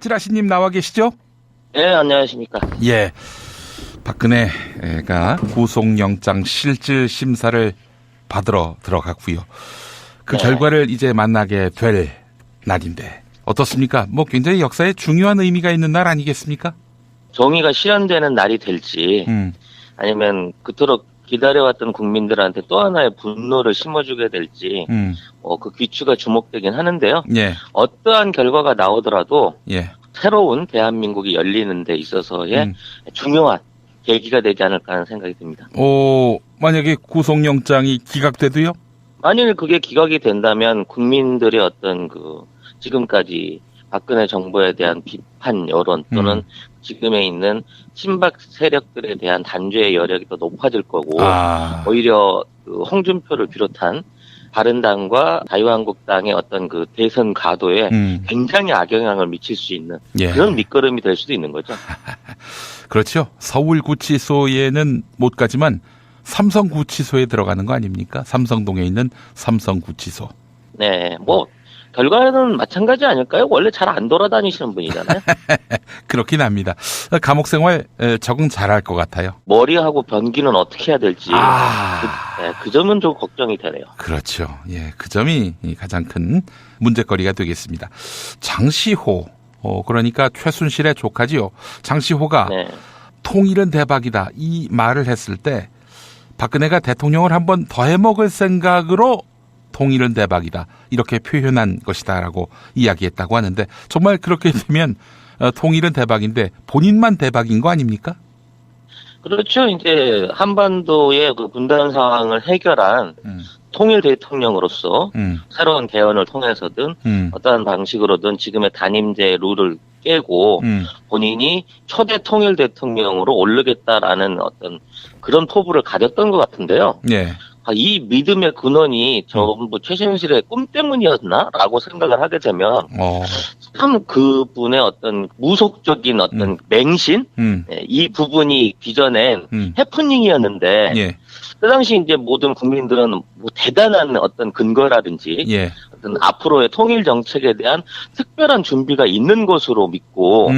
찌라시님 나와 계시죠? 네, 안녕하십니까. 예. 박근혜가 구속영장 실질 심사를 받으러 들어갔고요. 그 네. 결과를 이제 만나게 될 날인데 어떻습니까? 뭐 굉장히 역사에 중요한 의미가 있는 날 아니겠습니까? 정의가 실현되는 날이 될지 아니면 그토록 기다려왔던 국민들한테 또 하나의 분노를 심어주게 될지 그 귀추가 주목되긴 하는데요. 예. 어떠한 결과가 나오더라도 예. 새로운 대한민국이 열리는 데 있어서의 중요한 계기가 되지 않을까 하는 생각이 듭니다. 만약에 구속영장이 기각돼도요? 만일 그게 기각이 된다면 국민들의 어떤 지금까지 박근혜 정부에 대한 비판 여론 또는 지금에 있는 친박 세력들에 대한 단죄의 여력이 더 높아질 거고 오히려 홍준표를 비롯한 바른당과 자유한국당의 어떤 대선 가도에 굉장히 악영향을 미칠 수 있는 그런 밑거름이 될 수도 있는 거죠. 그렇죠. 서울구치소에는 못 가지만 삼성구치소에 들어가는 거 아닙니까? 삼성동에 있는 삼성구치소. 네, 결과는 마찬가지 아닐까요? 원래 잘 안 돌아다니시는 분이잖아요. 그렇긴 합니다. 감옥 생활 적응 잘할 것 같아요. 머리하고 변기는 어떻게 해야 될지 그 점은 좀 걱정이 되네요. 그렇죠. 예, 그 점이 가장 큰 문제거리가 되겠습니다. 장시호, 그러니까 최순실의 조카지요. 장시호가 통일은 대박이다 이 말을 했을 때 박근혜가 대통령을 한번 더 해먹을 생각으로 통일은 대박이다 이렇게 표현한 것이다라고 이야기했다고 하는데 정말 그렇게 되면 통일은 대박인데 본인만 대박인 거 아닙니까? 그렇죠. 이제 한반도의 분단 상황을 해결한 통일 대통령으로서 새로운 개헌을 통해서든 어떠한 방식으로든 지금의 단임제 룰을 깨고 본인이 초대 통일 대통령으로 오르겠다라는 어떤 그런 포부를 가졌던 것 같은데요. 네. 이 믿음의 근원이 전부 최순실의 꿈 때문이었나라고 생각을 하게 되면 참 그분의 어떤 무속적인 어떤 맹신 이 부분이 빚어낸 해프닝이었는데 그 당시 이제 모든 국민들은 대단한 어떤 근거라든지 어떤 앞으로의 통일 정책에 대한 특별한 준비가 있는 것으로 믿고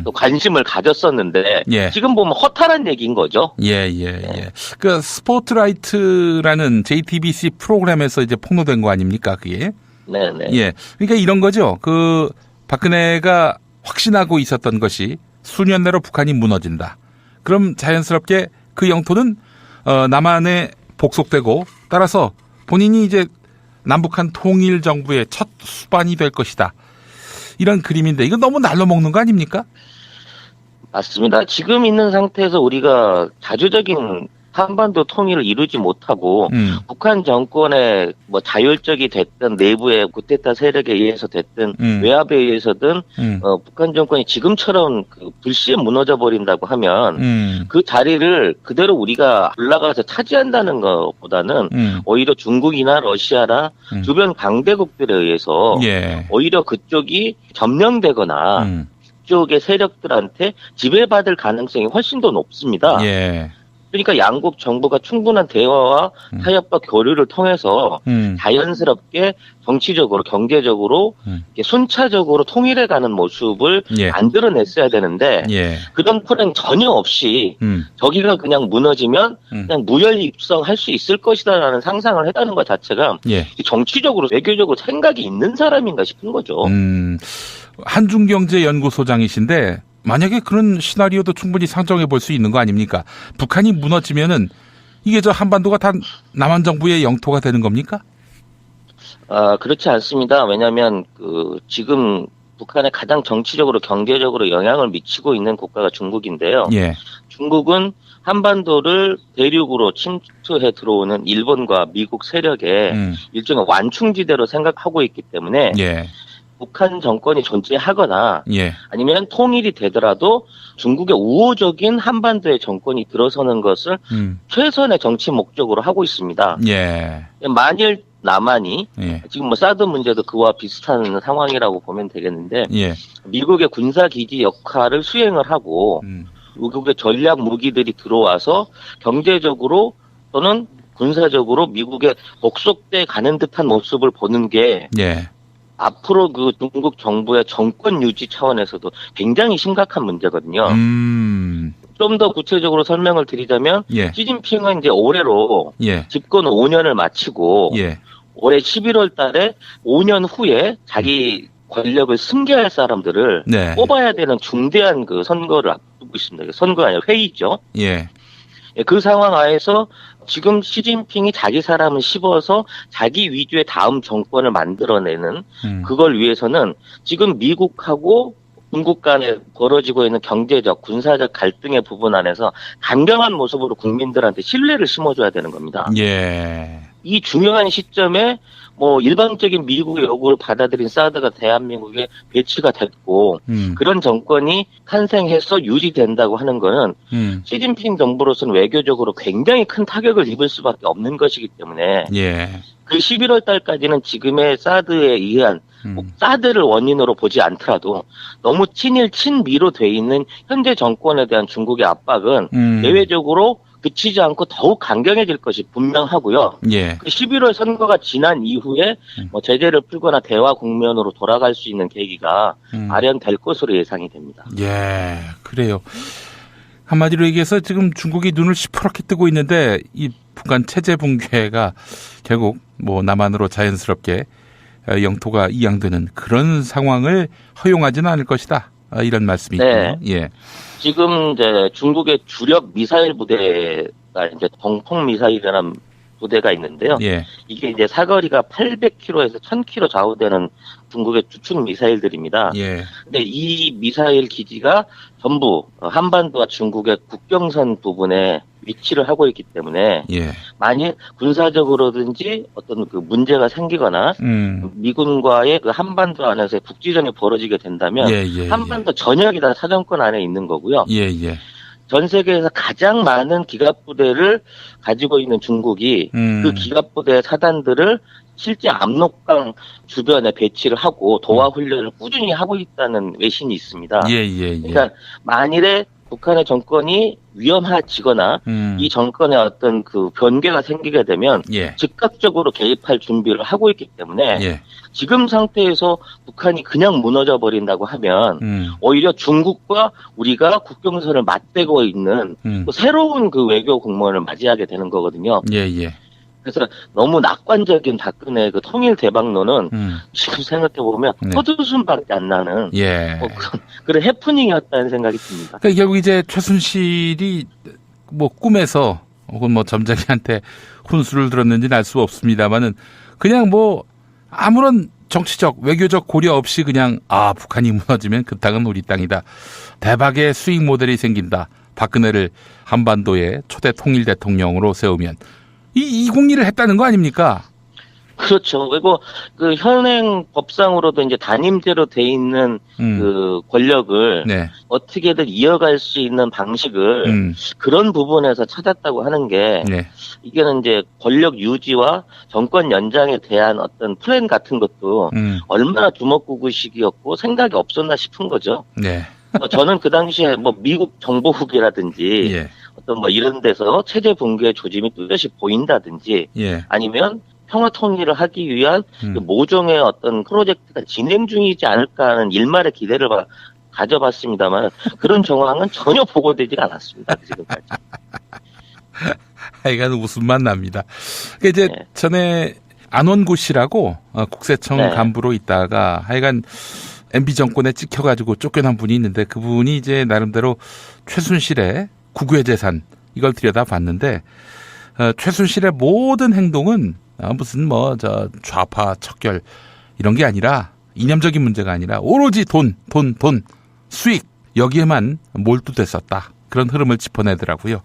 또 관심을 가졌었는데 지금 보면 허탈한 얘기인 거죠. 그 스포트라이트라는 JTBC 프로그램에서 이제 폭로된 거 아닙니까, 그게? 네네. 그러니까 이런 거죠. 박근혜가 확신하고 있었던 것이 수년 내로 북한이 무너진다. 그럼 자연스럽게 그 영토는 남한에 복속되고 따라서 본인이 이제 남북한 통일 정부의 첫 수반이 될 것이다. 이런 그림인데 이거 너무 날로 먹는 거 아닙니까? 맞습니다. 지금 있는 상태에서 우리가 자주적인 한반도 통일을 이루지 못하고 북한 정권의 자율적이 됐든 내부의 쿠데타 세력에 의해서 됐든 외압에 의해서든 북한 정권이 지금처럼 불시에 무너져 버린다고 하면 그 자리를 그대로 우리가 올라가서 차지한다는 것보다는 오히려 중국이나 러시아나 주변 강대국들에 의해서 오히려 그쪽이 점령되거나 그쪽의 세력들한테 지배받을 가능성이 훨씬 더 높습니다. 그러니까 양국 정부가 충분한 대화와 타협과 교류를 통해서 자연스럽게 정치적으로 경제적으로 순차적으로 통일해가는 모습을 만들어냈어야 되는데 그런 플랜 전혀 없이 저기가 그냥 무너지면 그냥 무혈 입성할 수 있을 것이다라는 상상을 했다는 것 자체가 정치적으로 외교적으로 생각이 있는 사람인가 싶은 거죠. 한중경제연구소장이신데 만약에 그런 시나리오도 충분히 상정해 볼 수 있는 거 아닙니까? 북한이 무너지면은 이게 저 한반도가 다 남한 정부의 영토가 되는 겁니까? 그렇지 않습니다. 왜냐하면 지금 북한에 가장 정치적으로 경제적으로 영향을 미치고 있는 국가가 중국인데요. 중국은 한반도를 대륙으로 침투해 들어오는 일본과 미국 세력의 일종의 완충지대로 생각하고 있기 때문에 북한 정권이 존재하거나 아니면 통일이 되더라도 중국의 우호적인 한반도의 정권이 들어서는 것을 최선의 정치 목적으로 하고 있습니다. 만일 남한이 지금 사드 문제도 그와 비슷한 상황이라고 보면 되겠는데 미국의 군사기지 역할을 수행을 하고 미국의 전략 무기들이 들어와서 경제적으로 또는 군사적으로 미국에 복속돼 가는 듯한 모습을 보는 게 앞으로 그 중국 정부의 정권 유지 차원에서도 굉장히 심각한 문제거든요. 좀 더 구체적으로 설명을 드리자면 예. 시진핑은 이제 올해로 예. 집권 5년을 마치고 예. 올해 11월 달에 5년 후에 자기 권력을 승계할 사람들을 네. 뽑아야 되는 중대한 그 선거를 앞두고 있습니다. 선거가 아니라 회의죠. 예. 그 상황 하에서 지금 시진핑이 자기 사람을 씹어서 자기 위주의 다음 정권을 만들어내는 그걸 위해서는 지금 미국하고 중국 간에 벌어지고 있는 경제적, 군사적 갈등의 부분 안에서 강경한 모습으로 국민들한테 신뢰를 심어줘야 되는 겁니다. 예. 이 중요한 시점에 뭐 일방적인 미국의 요구를 받아들인 사드가 대한민국에 배치가 됐고 그런 정권이 탄생해서 유지된다고 하는 거는 시진핑 정부로서는 외교적으로 굉장히 큰 타격을 입을 수밖에 없는 것이기 때문에 예. 그 11월 달까지는 지금의 사드에 의한 사드를 원인으로 보지 않더라도 너무 친일 친미로 돼 있는 현재 정권에 대한 중국의 압박은 내외적으로 그치지 않고 더욱 강경해질 것이 분명하고요. 예. 그 11월 선거가 지난 이후에 뭐 제재를 풀거나 대화 국면으로 돌아갈 수 있는 계기가 마련될 것으로 예상이 됩니다. 예, 그래요. 한마디로 얘기해서 지금 중국이 눈을 시퍼렇게 뜨고 있는데 이 북한 체제 붕괴가 결국 뭐 남한으로 자연스럽게 영토가 이양되는 그런 상황을 허용하지는 않을 것이다. 이런 말씀이군요. 네. 예. 지금 이제 중국의 주력 미사일 부대가 이제 동풍 미사일이라는 부대가 있는데요. 예. 이게 이제 사거리가 800km에서 1000km 좌우되는 중국의 주축 미사일들입니다. 예. 근데 이 미사일 기지가 전부 한반도와 중국의 국경선 부분에 위치를 하고 있기 때문에 예. 만일 군사적으로든지 어떤 그 문제가 생기거나 미군과의 그 한반도 안에서의 국지전이 벌어지게 된다면 한반도 전역이 다 사정권 안에 있는 거고요. 예. 예. 전 세계에서 가장 많은 기갑부대를 가지고 있는 중국이 그 기갑부대의 사단들을 실제 압록강 주변에 배치를 하고 도하 훈련을 꾸준히 하고 있다는 외신이 있습니다. 예. 예. 그러니까 만일에 북한의 정권이 위험해지거나 이 정권의 어떤 그 변개가 생기게 되면 예. 즉각적으로 개입할 준비를 하고 있기 때문에 예. 지금 상태에서 북한이 그냥 무너져 버린다고 하면 오히려 중국과 우리가 국경선을 맞대고 있는 또 새로운 그 외교 공무원을 맞이하게 되는 거거든요. 예. 예. 그래서 너무 낙관적인 박근혜 그 통일 대박론은 지금 생각해 보면 헛웃음밖에 안 나는 그런 해프닝이었다는 생각이 듭니다. 그러니까 결국 이제 최순실이 뭐 꿈에서 혹은 뭐 점쟁이한테 혼수를 들었는지는 알 수 없습니다만은 그냥 뭐 아무런 정치적 외교적 고려 없이 그냥 북한이 무너지면 그 땅은 우리 땅이다. 대박의 수익 모델이 생긴다. 박근혜를 한반도의 초대 통일 대통령으로 세우면 이 201을 했다는 거 아닙니까? 그렇죠. 그리고 그 현행 법상으로도 이제 단임제로 돼 있는 그 권력을 어떻게든 이어갈 수 있는 방식을 그런 부분에서 찾았다고 하는 게 이게는 이제 권력 유지와 정권 연장에 대한 어떤 플랜 같은 것도 얼마나 주먹구구식이었고 생각이 없었나 싶은 거죠. 저는 그 당시에 뭐 미국 정보국이라든지 어떤 뭐 이런 데서 체제 붕괴의 조짐이 뚜렷이 보인다든지 아니면 평화 통일을 하기 위한 그 모종의 어떤 프로젝트가 진행 중이지 않을까 하는 일말의 기대를 가져봤습니다만 그런 정황은 전혀 보고되지가 않았습니다. 지금까지. 하여간 웃음만 납니다. 이제 전에 안원구 씨라고 국세청 간부로 있다가 하여간 MB 정권에 찍혀가지고 쫓겨난 분이 있는데 그분이 이제 나름대로 최순실의 국유의 재산 이걸 들여다봤는데 최순실의 모든 행동은 무슨 뭐 저 좌파 척결 이런 게 아니라 이념적인 문제가 아니라 오로지 돈 수익 여기에만 몰두됐었다. 그런 흐름을 짚어내더라고요.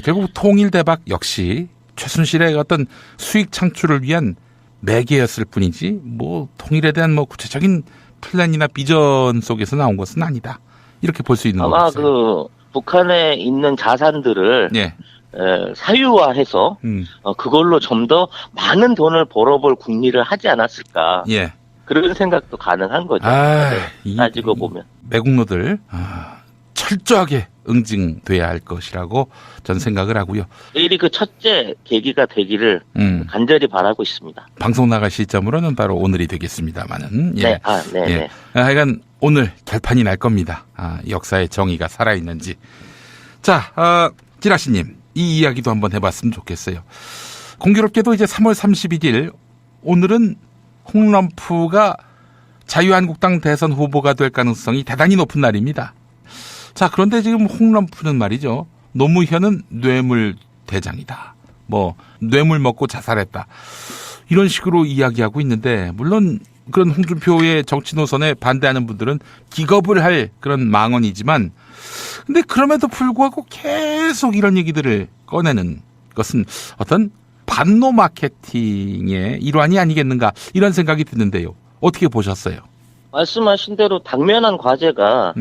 결국 통일 대박 역시 최순실의 어떤 수익 창출을 위한 매개였을 뿐이지 뭐 통일에 대한 뭐 구체적인 플랜이나 비전 속에서 나온 것은 아니다. 이렇게 볼 수 있는 것 같아요. 아마 그 북한에 있는 자산들을 사유화해서 그걸로 좀 더 많은 돈을 벌어볼 궁리를 하지 않았을까. 그런 생각도 가능한 거죠. 따지고 보면. 매국노들 철저하게 응징돼야 할 것이라고 저는 생각을 하고요. 내일이 그 첫째 계기가 되기를 간절히 바라고 있습니다. 방송 나갈 시점으로는 바로 오늘이 되겠습니다만은. 예. 네. 예. 하여간 오늘 결판이 날 겁니다. 역사의 정의가 살아있는지. 자, 지라시님, 이 이야기도 한번 해봤으면 좋겠어요. 공교롭게도 이제 3월 31일, 오늘은 홍럼프가 자유한국당 대선 후보가 될 가능성이 대단히 높은 날입니다. 자, 그런데 지금 홍럼프는 말이죠. 노무현은 뇌물 대장이다. 뇌물 먹고 자살했다. 이런 식으로 이야기하고 있는데, 물론 그런 홍준표의 정치 노선에 반대하는 분들은 기겁을 할 그런 망언이지만, 근데 그럼에도 불구하고 계속 이런 얘기들을 꺼내는 것은 어떤 반노 마케팅의 일환이 아니겠는가, 이런 생각이 드는데요. 어떻게 보셨어요? 말씀하신 대로 당면한 과제가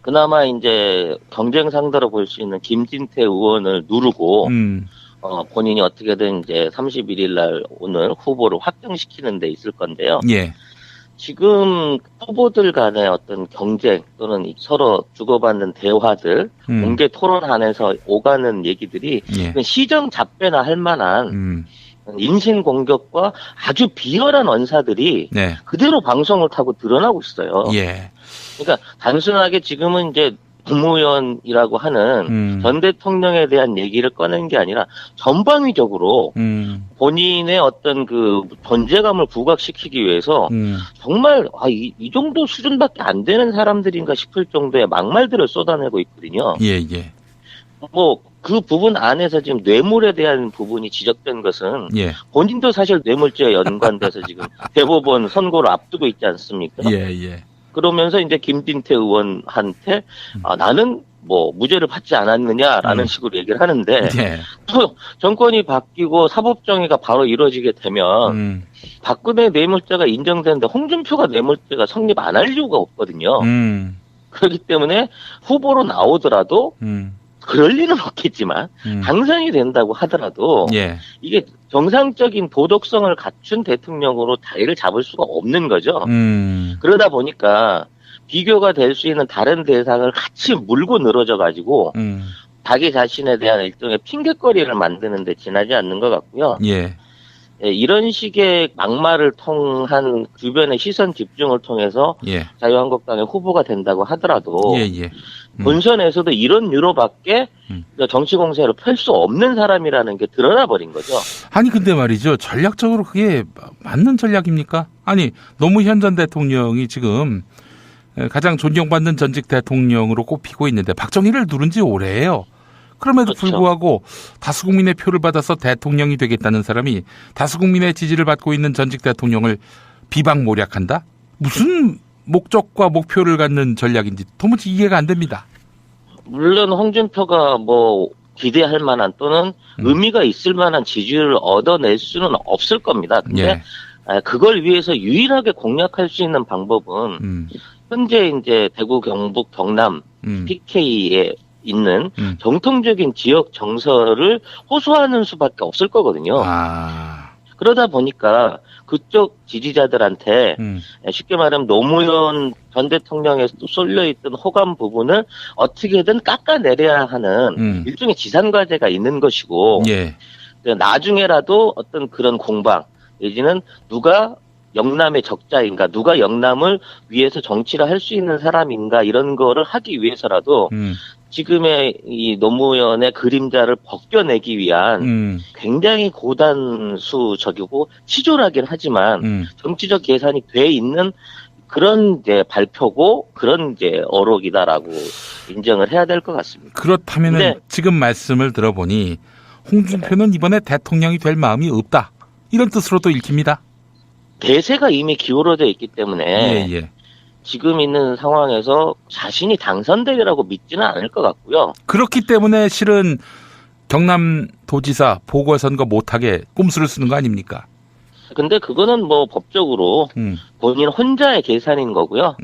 그나마 이제 경쟁 상대로 볼 수 있는 김진태 의원을 누르고 본인이 어떻게든 이제 31일 날 오늘 후보를 확정시키는 데 있을 건데요. 예. 지금 후보들 간의 어떤 경쟁 또는 서로 주고받는 대화들, 공개 토론안에서 오가는 얘기들이 시정 잡배나 할 만한 인신 공격과 아주 비열한 언사들이 그대로 방송을 타고 드러나고 있어요. 예. 그러니까 단순하게 지금은 이제 국무위원이라고 하는 전 대통령에 대한 얘기를 꺼낸 게 아니라 전방위적으로 본인의 어떤 그 존재감을 부각시키기 위해서 정말 이 정도 수준밖에 안 되는 사람들인가 싶을 정도의 막말들을 쏟아내고 있거든요. 예. 그 부분 안에서 지금 뇌물에 대한 부분이 지적된 것은 예. 본인도 사실 뇌물죄에 연관돼서 지금 대법원 선고를 앞두고 있지 않습니까? 예. 그러면서 이제 김진태 의원한테 나는 무죄를 받지 않았느냐라는 식으로 얘기를 하는데 또 정권이 바뀌고 사법정의가 바로 이루어지게 되면 박근혜 뇌물죄가 인정되는데 홍준표가 뇌물죄가 성립 안 할 이유가 없거든요. 그렇기 때문에 후보로 나오더라도 그럴 리는 없겠지만 당선이 된다고 하더라도 이게 정상적인 도덕성을 갖춘 대통령으로 자리를 잡을 수가 없는 거죠. 그러다 보니까 비교가 될 수 있는 다른 대상을 같이 물고 늘어져 가지고 자기 자신에 대한 일종의 핑계거리를 만드는 데 지나지 않는 것 같고요. 이런 식의 막말을 통한 주변의 시선 집중을 통해서 자유한국당의 후보가 된다고 하더라도 본선에서도 이런 유로밖에 정치 공세를 펼 수 없는 사람이라는 게 드러나 버린 거죠. 아니 근데 말이죠. 전략적으로 그게 맞는 전략입니까? 아니 노무현 전 대통령이 지금 가장 존경받는 전직 대통령으로 꼽히고 있는데 박정희를 누른 지 오래예요. 그럼에도 불구하고 다수 국민의 표를 받아서 대통령이 되겠다는 사람이 다수 국민의 지지를 받고 있는 전직 대통령을 비방모략한다? 무슨 목적과 목표를 갖는 전략인지 도무지 이해가 안 됩니다. 물론 홍준표가 기대할 만한 또는 의미가 있을 만한 지지를 얻어낼 수는 없을 겁니다. 근데 그걸 위해서 유일하게 공략할 수 있는 방법은 현재 이제 대구, 경북, 경남, PK에 있는 정통적인 지역 정서를 호소하는 수밖에 없을 거거든요. 그러다 보니까 그쪽 지지자들한테 쉽게 말하면 노무현 전 대통령에 쏠려있던 호감 부분을 어떻게든 깎아내려야 하는 일종의 지산과제가 있는 것이고 나중에라도 어떤 그런 공방 내지는 누가 영남의 적자인가, 누가 영남을 위해서 정치를 할 수 있는 사람인가 이런 거를 하기 위해서라도 지금의 이 노무현의 그림자를 벗겨내기 위한 굉장히 고단수적이고 치졸하긴 하지만 정치적 계산이 돼 있는 그런 이제 발표고 그런 이제 어록이다라고 인정을 해야 될 것 같습니다. 그렇다면은 지금 말씀을 들어보니 홍준표는 이번에 대통령이 될 마음이 없다. 이런 뜻으로도 읽힙니다. 대세가 이미 기울어져 있기 때문에 지금 있는 상황에서 자신이 당선되리라고 믿지는 않을 것 같고요. 그렇기 때문에 실은 경남도지사 보궐선거 못하게 꼼수를 쓰는 거 아닙니까? 근데 그거는 법적으로 본인 혼자의 계산인 거고요.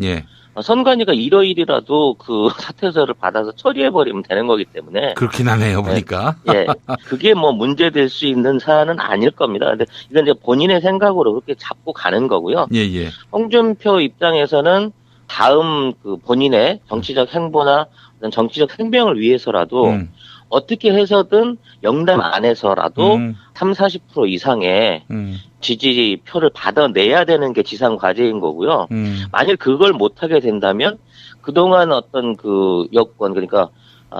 선관위가 일요일이라도 그 사퇴서를 받아서 처리해버리면 되는 거기 때문에. 그렇긴 하네요, 보니까. 그게 문제될 수 있는 사안은 아닐 겁니다. 근데 이건 이제 본인의 생각으로 그렇게 잡고 가는 거고요. 홍준표 입장에서는 다음 그 본인의 정치적 행보나 어떤 정치적 생명을 위해서라도 어떻게 해서든 영남 안에서라도 30-40% 이상의 지지표를 받아내야 되는 게 지상 과제인 거고요. 만일 그걸 못하게 된다면 그동안 어떤 그 여권, 그러니까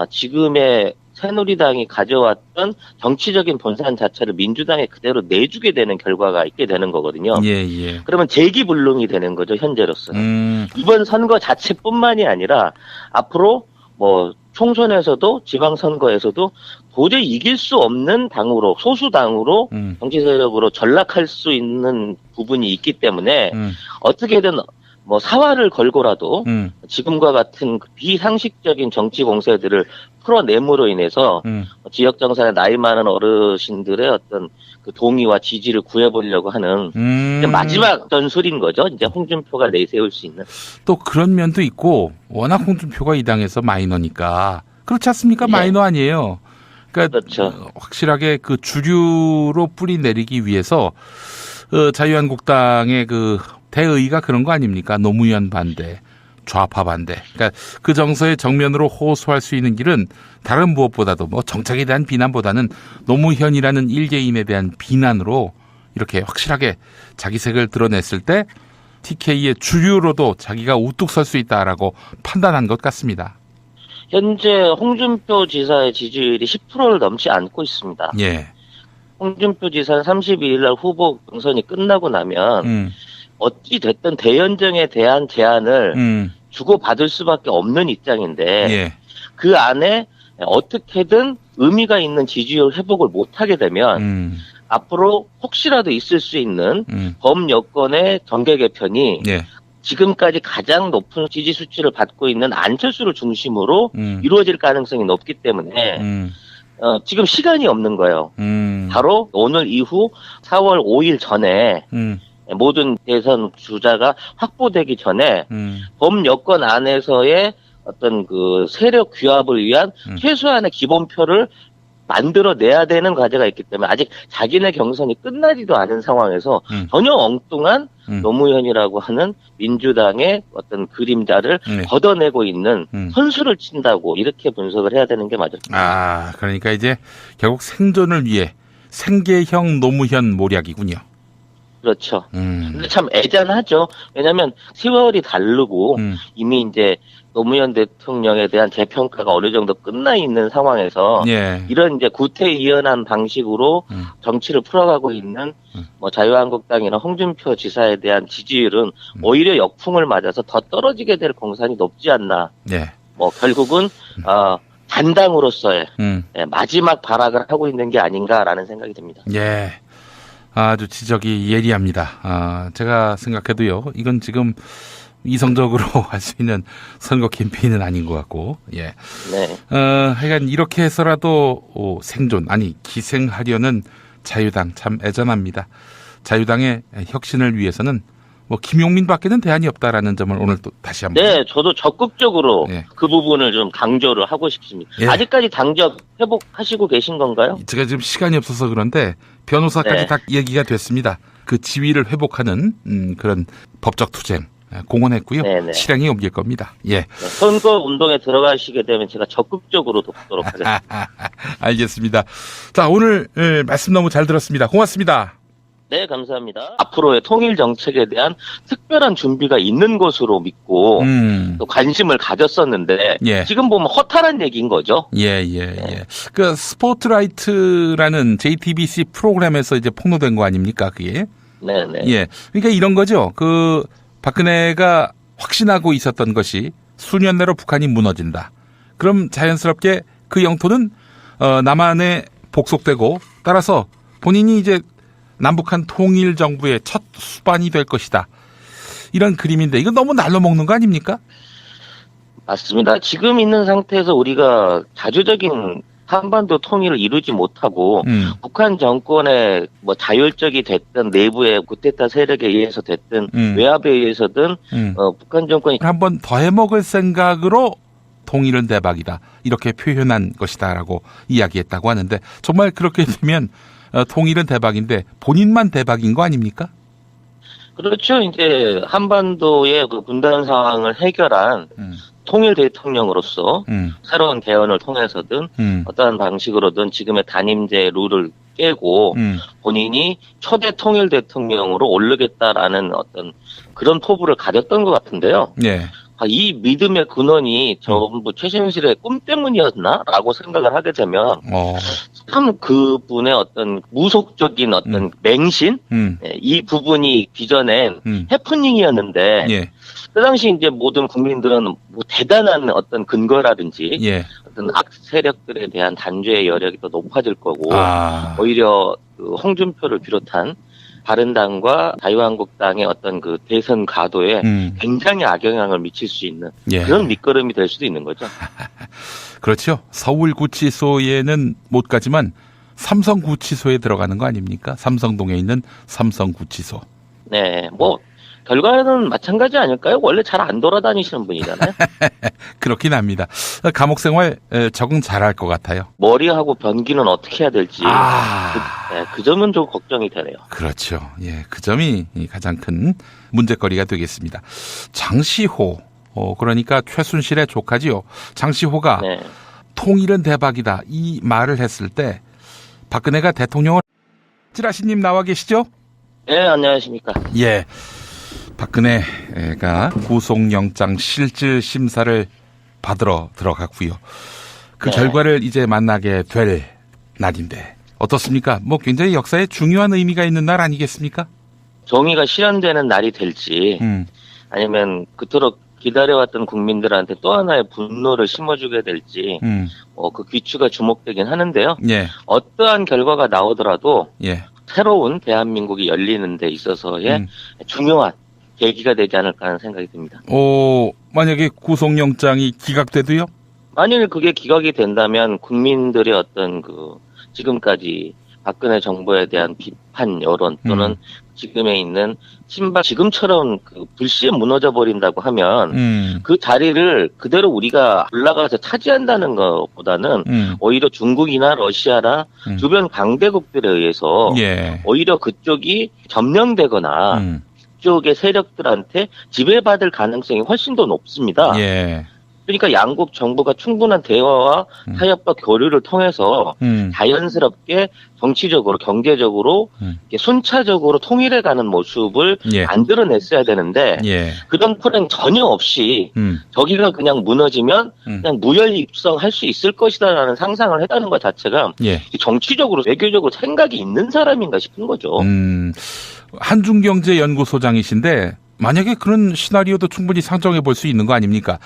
지금의 새누리당이 가져왔던 정치적인 본산 자체를 민주당에 그대로 내주게 되는 결과가 있게 되는 거거든요. 예. 그러면 재기불능이 되는 거죠, 현재로서는. 이번 선거 자체뿐만이 아니라 앞으로 뭐 총선에서도 지방선거에서도 도저히 이길 수 없는 당으로, 소수당으로 정치 세력으로 전락할 수 있는 부분이 있기 때문에 어떻게든 뭐 사활을 걸고라도 지금과 같은 그 비상식적인 정치 공세들을 풀어냄으로 인해서 지역 정산에 나이 많은 어르신들의 어떤 그 동의와 지지를 구해보려고 하는 마지막 전술인 거죠. 이제 홍준표가 내세울 수 있는. 또 그런 면도 있고 워낙 홍준표가 이 당에서 마이너니까 그렇지 않습니까? 네. 마이너 아니에요. 그러니까 그렇죠. 확실하게 그 주류로 뿌리 내리기 위해서 자유한국당의 그 대의가 그런 거 아닙니까? 노무현 반대, 좌파 반대. 그러니까 그 정서의 정면으로 호소할 수 있는 길은 다른 무엇보다도 뭐 정책에 대한 비난보다는 노무현이라는 일개인에 대한 비난으로 이렇게 확실하게 자기 색을 드러냈을 때 TK의 주류로도 자기가 우뚝 설 수 있다라고 판단한 것 같습니다. 현재 홍준표 지사의 지지율이 10%를 넘지 않고 있습니다. 예. 홍준표 지사는 32일 날 후보 경선이 끝나고 나면 어찌 됐든 대연정에 대한 제안을 주고받을 수밖에 없는 입장인데 예. 그 안에 어떻게든 의미가 있는 지지율 회복을 못하게 되면 앞으로 혹시라도 있을 수 있는 범여권의 정계 개편이 예. 지금까지 가장 높은 지지 수치를 받고 있는 안철수를 중심으로 이루어질 가능성이 높기 때문에 지금 시간이 없는 거예요. 바로 오늘 이후 4월 5일 전에 모든 대선 주자가 확보되기 전에 범여권 안에서의 어떤 그 세력 규합을 위한 최소한의 기본표를 만들어내야 되는 과제가 있기 때문에 아직 자기네 경선이 끝나지도 않은 상황에서 전혀 엉뚱한 노무현이라고 하는 민주당의 어떤 그림자를 걷어내고 있는 선수를 친다고 이렇게 분석을 해야 되는 게 맞습니다. 그러니까 이제 결국 생존을 위해 생계형 노무현 모략이군요. 그렇죠. 근데 참 애잔하죠. 왜냐하면 세월이 다르고 이미 이제 노무현 대통령에 대한 재평가가 어느 정도 끝나 있는 상황에서 이런 이제 구태의연한 방식으로 정치를 풀어가고 있는 뭐 자유한국당이나 홍준표 지사에 대한 지지율은 오히려 역풍을 맞아서 더 떨어지게 될 공산이 높지 않나. 뭐 결국은 단당으로서의 마지막 발악을 하고 있는 게 아닌가라는 생각이 듭니다. 예. 아주 지적이 예리합니다. 제가 생각해도요, 이건 지금 이성적으로 할 수 있는 선거 캠페인은 아닌 것 같고, 예. 네. 하여간 이렇게 해서라도 생존, 아니, 기생하려는 자유당 참 애잔합니다. 자유당의 혁신을 위해서는 뭐 김용민 밖에는 대안이 없다라는 점을 오늘 또 다시 한번. 네, 저도 적극적으로 그 부분을 좀 강조를 하고 싶습니다. 아직까지 당적 회복하시고 계신 건가요? 제가 지금 시간이 없어서 그런데 변호사까지 다 얘기가 됐습니다. 그 지위를 회복하는 그런 법적 투쟁 공언했고요. 실행에 옮길 겁니다. 예. 선거 운동에 들어가시게 되면 제가 적극적으로 돕도록 하겠습니다. 알겠습니다. 자, 오늘 말씀 너무 잘 들었습니다. 고맙습니다. 네, 감사합니다. 앞으로의 통일 정책에 대한 특별한 준비가 있는 것으로 믿고 또 관심을 가졌었는데 지금 보면 허탈한 얘기인 거죠. 그 스포트라이트라는 JTBC 프로그램에서 이제 폭로된 거 아닙니까, 그게? 네네. 그러니까 이런 거죠. 그 박근혜가 확신하고 있었던 것이 수년 내로 북한이 무너진다. 그럼 자연스럽게 그 영토는 남한에 복속되고 따라서 본인이 이제 남북한 통일 정부의 첫 수반이 될 것이다. 이런 그림인데 이거 너무 날로 먹는 거 아닙니까? 맞습니다. 지금 있는 상태에서 우리가 자주적인 한반도 통일을 이루지 못하고 북한 정권의 뭐 자율적이 됐든 내부의 구테타 세력에 의해서 됐든 외압에 의해서든 북한 정권이 한 번 더 해먹을 생각으로 통일은 대박이다. 이렇게 표현한 것이다라고 이야기했다고 하는데 정말 그렇게 되면 통일은 대박인데 본인만 대박인 거 아닙니까? 그렇죠. 이제 한반도의 그 분단 상황을 해결한 통일 대통령으로서 새로운 대언을 통해서든 어떠한 방식으로든 지금의 단임제 룰을 깨고 본인이 초대 통일 대통령으로 오르겠다라는 어떤 그런 포부를 가졌던 것 같은데요. 예. 이 믿음의 근원이 전부 최순실의 꿈 때문이었나라고 생각을 하게 되면 참 그분의 어떤 무속적인 어떤 맹신 이 부분이 빚어낸 해프닝이었는데 예. 그 당시 이제 모든 국민들은 뭐 대단한 어떤 근거라든지 예. 어떤 악 세력들에 대한 단죄의 여력이 더 높아질 거고 오히려 그 홍준표를 비롯한 바른당과 자유한국당의 어떤 그 대선 가도에 굉장히 악영향을 미칠 수 있는 그런 밑거름이 될 수도 있는 거죠. 그렇죠. 서울구치소에는 못 가지만 삼성구치소에 들어가는 거 아닙니까? 삼성동에 있는 삼성구치소. 네, 뭐 결과는 마찬가지 아닐까요? 원래 잘 안 돌아다니시는 분이잖아요. 그렇긴 합니다. 감옥 생활 적응 잘할 것 같아요. 머리하고 변기는 어떻게 해야 될지 그 점은 좀 걱정이 되네요. 그렇죠. 예, 그 점이 가장 큰 문제거리가 되겠습니다. 장시호, 그러니까 최순실의 조카지요. 장시호가 통일은 대박이다 이 말을 했을 때 박근혜가 대통령을 찌라시님 나와 계시죠? 네, 안녕하십니까. 예. 박근혜가 구속영장 실질 심사를 받으러 들어갔고요. 그 결과를 이제 만나게 될 날인데 어떻습니까? 뭐 굉장히 역사에 중요한 의미가 있는 날 아니겠습니까? 정의가 실현되는 날이 될지 아니면 그토록 기다려왔던 국민들한테 또 하나의 분노를 심어주게 될지 그 귀추가 주목되긴 하는데요. 예. 어떠한 결과가 나오더라도 예. 새로운 대한민국이 열리는 데 있어서의 중요한 계기가 되지 않을까 하는 생각이 듭니다. 만약에 구속영장이 기각돼도요? 만일 그게 기각이 된다면 국민들의 어떤 그 지금까지 박근혜 정부에 대한 비판 여론 또는 지금에 있는 친박 지금처럼 그 불시에 무너져 버린다고 하면 그 자리를 그대로 우리가 올라가서 차지한다는 것보다는 오히려 중국이나 러시아나 주변 강대국들에 의해서 오히려 그쪽이 점령되거나 그쪽의 세력들한테 지배받을 가능성이 훨씬 더 높습니다. 그러니까 양국 정부가 충분한 대화와 타협과 교류를 통해서 자연스럽게 정치적으로 경제적으로 이렇게 순차적으로 통일해가는 모습을 만들어냈어야 되는데 그런 플랜 전혀 없이 저기가 그냥 무너지면 그냥 무혈 입성할 수 있을 것이다라는 상상을 했다는 것 자체가 정치적으로 외교적으로 생각이 있는 사람인가 싶은 거죠. 한중경제연구소장이신데 만약에 그런 시나리오도 충분히 상정해 볼 수 있는 거 아닙니까?